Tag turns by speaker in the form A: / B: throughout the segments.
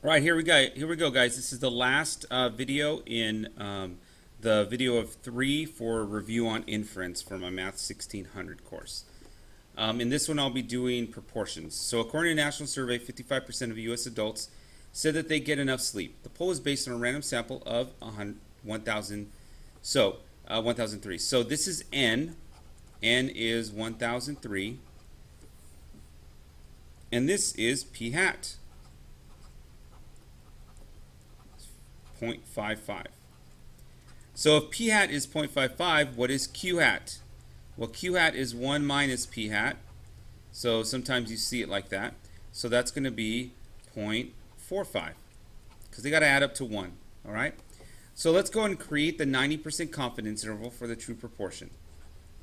A: All right, here we go. Here we go, guys. This is the last video in the video of 3 for review on inference for my Math 1600 course. In this one, I'll be doing proportions. So, according to a national survey, 55% of U.S. adults said that they get enough sleep. The poll is based on a random sample of 1,000. So, 1,003. So this is N. N is 1,003, and this is P hat. 0.55. So if P hat is 0.55, what is Q hat? Well, Q hat is 1 minus P hat. So sometimes you see it like that. So that's going to be 0.45 because they got to add up to 1. All right? So let's go and create the 90% confidence interval for the true proportion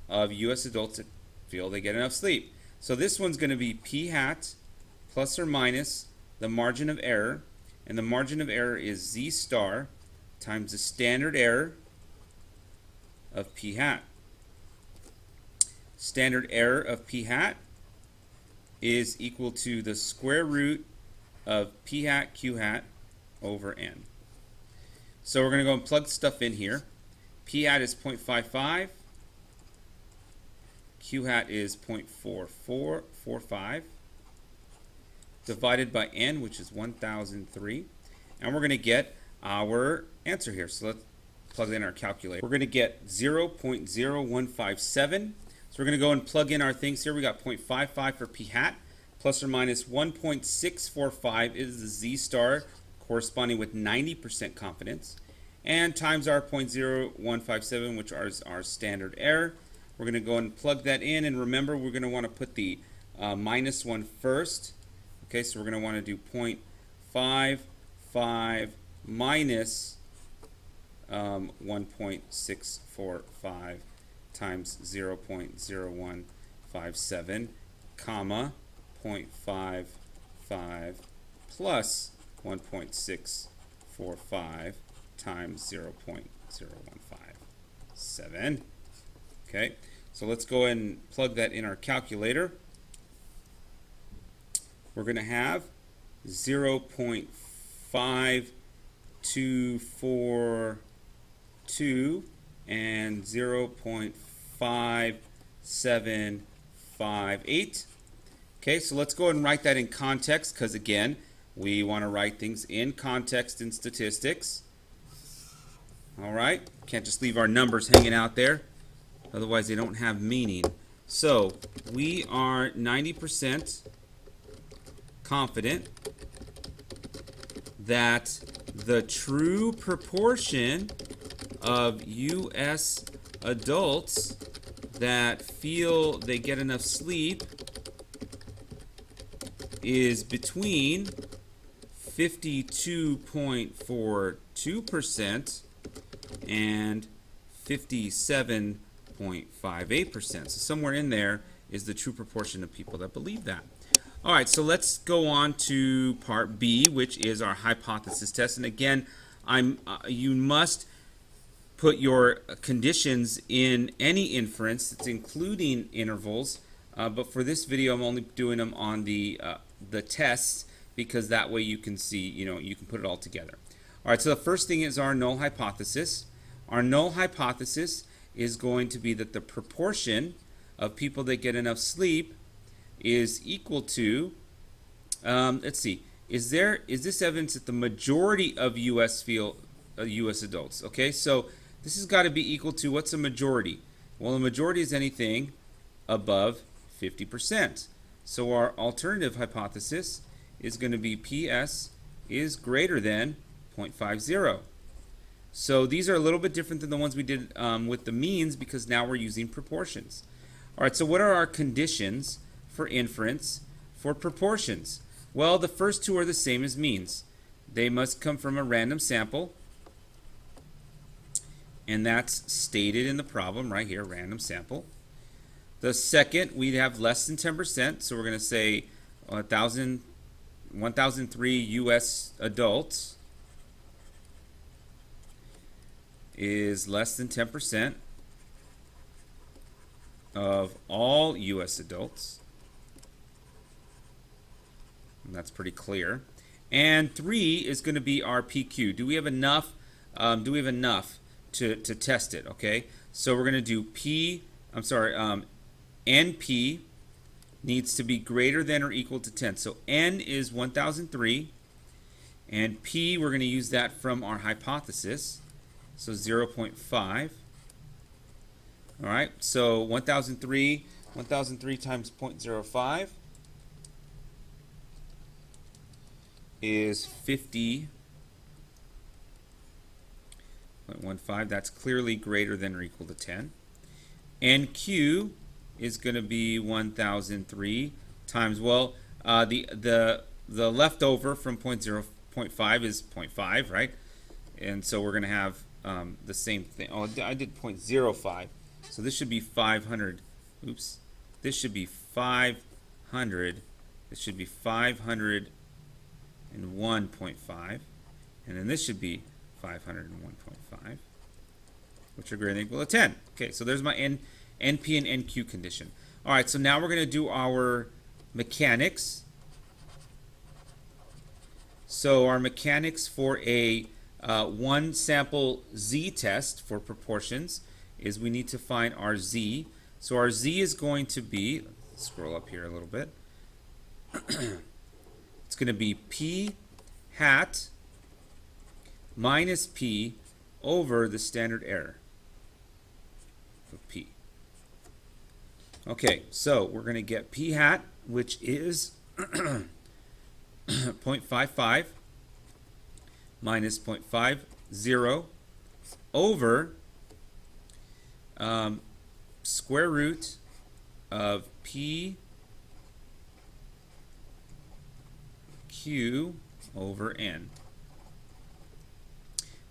A: of U.S. adults that feel they get enough sleep. So this one's going to be P hat plus or minus the margin of error. And the margin of error is Z star times the standard error of P hat. Standard error of P hat is equal to the square root of P hat Q hat over N. So we're going to go and plug stuff in here. P hat is 0.55. Q hat is 0.4445. Divided by N, which is 1,003. And we're going to get our answer here. So let's plug in our calculator. We're going to get 0.0157. So we're going to go and plug in our things here. We got 0.55 for P hat, plus or minus 1.645 is the Z star, corresponding with 90% confidence, and times our 0.0157, which is our standard error. We're going to go and plug that in, and remember, we're going to want to put the minus 1 first. Okay, so we're going to want to do 0.55 minus 1.645 times 0.0157, comma, 0.55 plus 1.645 times 0.0157. Okay, so let's go ahead and plug that in our calculator. We're going to have 0.5242 and 0.5758. Okay, so let's go ahead and write that in context because, again, we want to write things in context in statistics. All right, can't just leave our numbers hanging out there. Otherwise, they don't have meaning. So we are 90% confident that the true proportion of U.S. adults that feel they get enough sleep is between 52.42% and 57.58%. So somewhere in there is the true proportion of people that believe that. All right, so let's go on to part B, which is our hypothesis test. And again, you must put your conditions in any inference. It's including intervals. But for this video, I'm only doing them on the tests because that way you can see, you can put it all together. All right, so the first thing is our null hypothesis. Our null hypothesis is going to be that the proportion of people that get enough sleep is equal to, let's see, is this evidence that the majority of U.S. adults? Okay, so this has got to be equal to, what's a majority? Well, a majority is anything above 50%. So our alternative hypothesis is going to be PS is greater than 0.50. So these are a little bit different than the ones we did with the means because now we're using proportions. All right, so what are our conditions for inference for proportions? Well, the first two are the same as means. They must come from a random sample, and that's stated in the problem right here, random sample. The second, we have less than 10%, so we're going to say 1,003 U.S. adults is less than 10% of all U.S. adults. And that's pretty clear. And 3 is going to be our PQ. Do we have enough? To test it? Okay, so we're going to do NP needs to be greater than or equal to 10. So N is 1003, and P, we're going to use that from our hypothesis, so 0.5. All right, so 1003 times 0.05 is 50.15. That's clearly greater than or equal to 10. NQ is going to be 1003 times, well, the leftover from 0.5 is 0.5, right? And so we're going to have the same thing. Oh, I did 0.05. So this should be 500. Oops. This should be 500. This should be 501.5. And then this should be 501.5, which are greater than or equal to 10. Okay, so there's my NP and NQ condition. All right, so now we're going to do our mechanics. So our mechanics for a one sample Z test for proportions is we need to find our Z. So our Z is going to be, let's scroll up here a little bit. It's going to be P hat minus P over the standard error of P. Okay, so we're going to get P hat, which is 0.55 minus 0.50 over square root of P Q over N.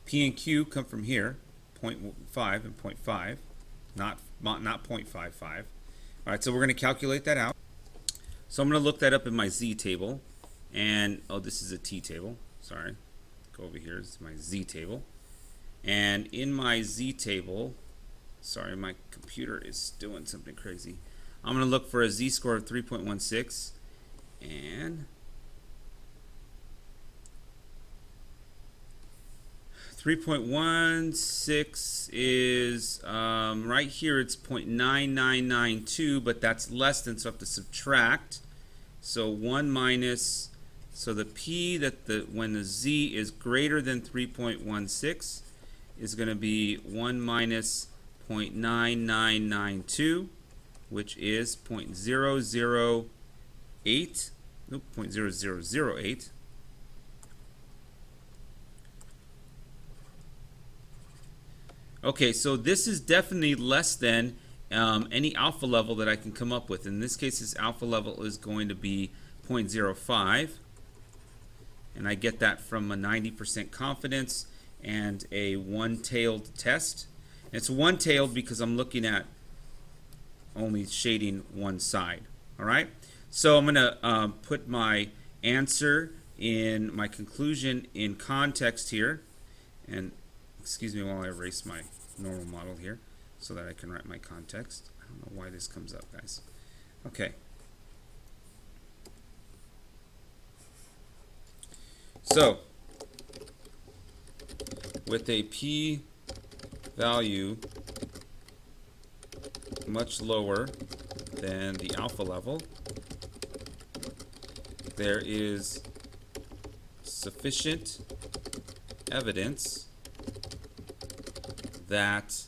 A: P and Q come from here, 0.5 and 0.5, not 0.55. All right, so we're going to calculate that out. So I'm going to look that up in my Z table. And, oh, this is a T table. Sorry. Go over here. This is my Z table. And in my Z table, sorry, my computer is doing something crazy. I'm going to look for a Z score of 3.16. And 3.16 is, right here it's 0.9992, but that's less than, so I have to subtract. So 1 minus, so the P when the Z is greater than 3.16 is going to be 1 minus 0.9992, which is 0.008, nope, 0.0008. Okay, so this is definitely less than any alpha level that I can come up with. In this case, this alpha level is going to be 0.05, and I get that from a 90% confidence and a one-tailed test. And it's one-tailed because I'm looking at only shading one side. All right, so I'm going to put my answer in my conclusion in context here, and excuse me while I erase my normal model here so that I can write my context. I don't know why this comes up, guys. Okay. So, with a P value much lower than the alpha level, there is sufficient evidence that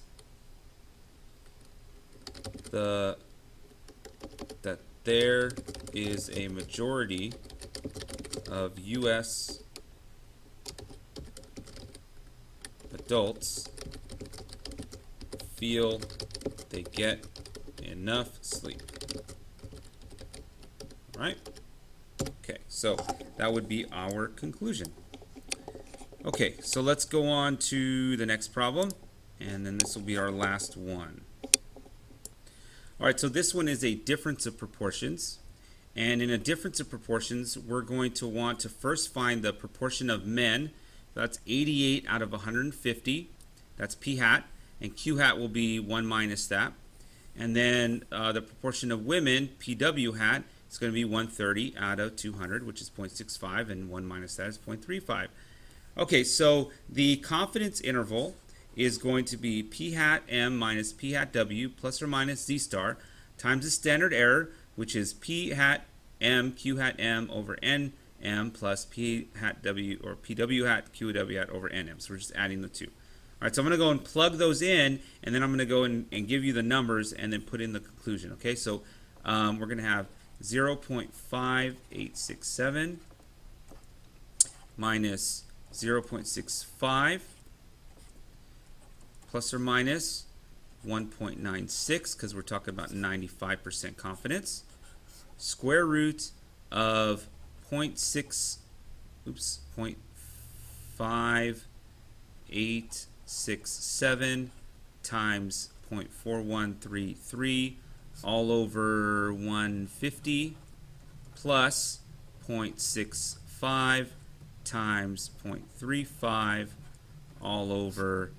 A: there is a majority of U.S. adults feel they get enough sleep. Right? Okay, so that would be our conclusion. Okay, so let's go on to the next problem, and then this will be our last one. All right, so this one is a difference of proportions. And in a difference of proportions, we're going to want to first find the proportion of men. That's 88 out of 150. That's P hat. And Q hat will be 1 minus that. And then the proportion of women, PW hat, It's going to be 130 out of 200, which is 0.65, and 1 minus that is 0.35. Okay, so the confidence interval is going to be p hat m minus p hat w plus or minus z star times the standard error, which is p hat m q hat m over n m plus p hat w or pw hat q w hat over nm. So we're just adding the two. All right, so I'm going to go and plug those in, and then I'm going to go and give you the numbers and then put in the conclusion. Okay, so we're going to have 0.5867 minus 0.65 plus or minus 1.96, because we're talking about 95% confidence, square root of 0.5867 times 0.4133 all over 150 plus 0.65 times 0.35 all over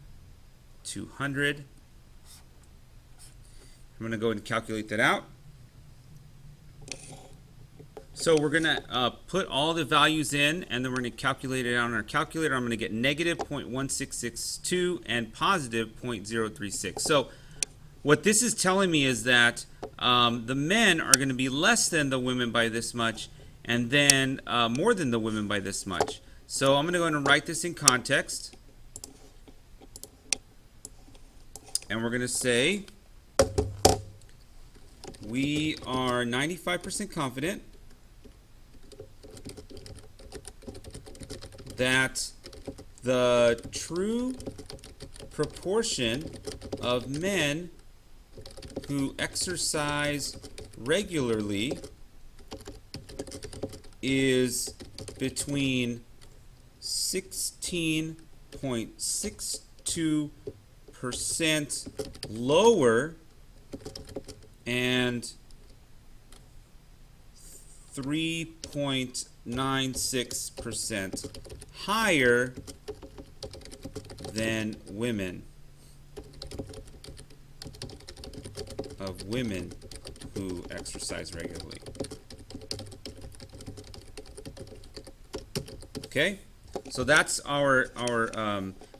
A: 200. I'm going to go ahead and calculate that out. So we're going to put all the values in, and then we're going to calculate it on our calculator. I'm going to get negative 0.1662 and positive 0.036. So what this is telling me is that the men are going to be less than the women by this much, and then more than the women by this much. So I'm going to go ahead and write this in context. And we're going to say we are 95% confident that the true proportion of men who exercise regularly is between 16.62% lower and 3.96% higher than women. Of women who exercise regularly. Okay, so that's our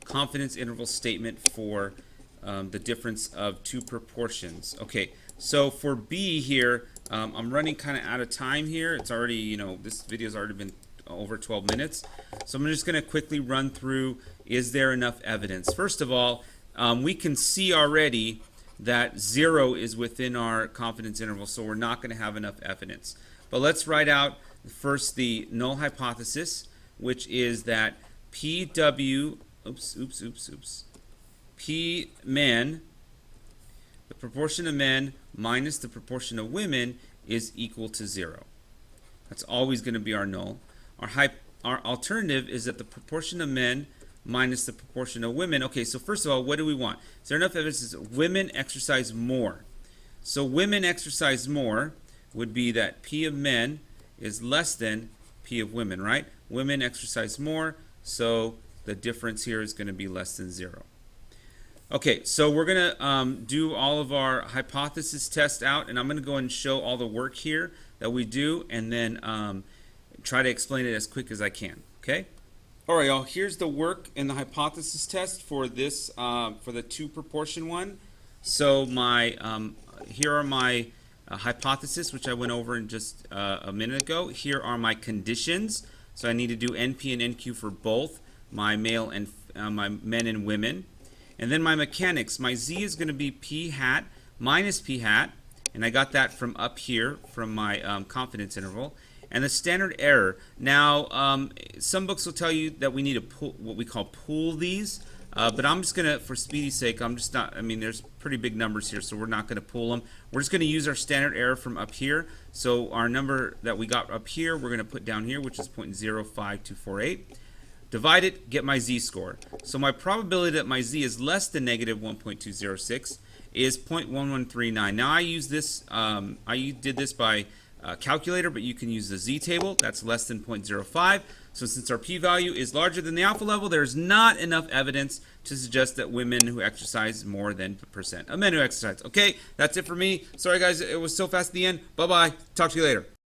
A: confidence interval statement for the difference of two proportions. Okay, so for B here, I'm running kind of out of time here. It's already, this video's already been over 12 minutes. So I'm just going to quickly run through, is there enough evidence? First of all, we can see already that 0 is within our confidence interval, so we're not going to have enough evidence. But let's write out first the null hypothesis, which is that PW, P men, the proportion of men minus the proportion of women is equal to 0. That's always going to be our null. Our alternative is that the proportion of men minus the proportion of women. Okay, so first of all, what do we want? Is there enough evidence that women exercise more? So women exercise more would be that P of men is less than P of women, right? Women exercise more, so the difference here is going to be less than 0. Okay, so we're going to do all of our hypothesis tests out, and I'm going to go and show all the work here that we do, and then try to explain it as quick as I can, okay? All right, y'all, here's the work in the hypothesis test for this, for the two proportion one. So here are my hypothesis, which I went over in just a minute ago. Here are my conditions. So I need to do NP and NQ for both my male and my men and women. And then my mechanics, my Z is going to be P hat minus P hat, and I got that from up here from my confidence interval. And the standard error. Now, some books will tell you that we need to what we call pool these, but I'm just going to, for speedy's sake, I'm just not, there's pretty big numbers here, so we're not going to pool them. We're just going to use our standard error from up here. So our number that we got up here, we're going to put down here, which is 0.05248. Divide it, get my Z-score. So my probability that my Z is less than negative 1.206 is 0.1139. Now I use this, I did this by calculator, but you can use the Z-table. That's less than 0.05. So since our p-value is larger than the alpha level, there's not enough evidence to suggest that women who exercise more than % of men who exercise. Okay, that's it for me. Sorry guys, it was so fast at the end. Bye-bye. Talk to you later.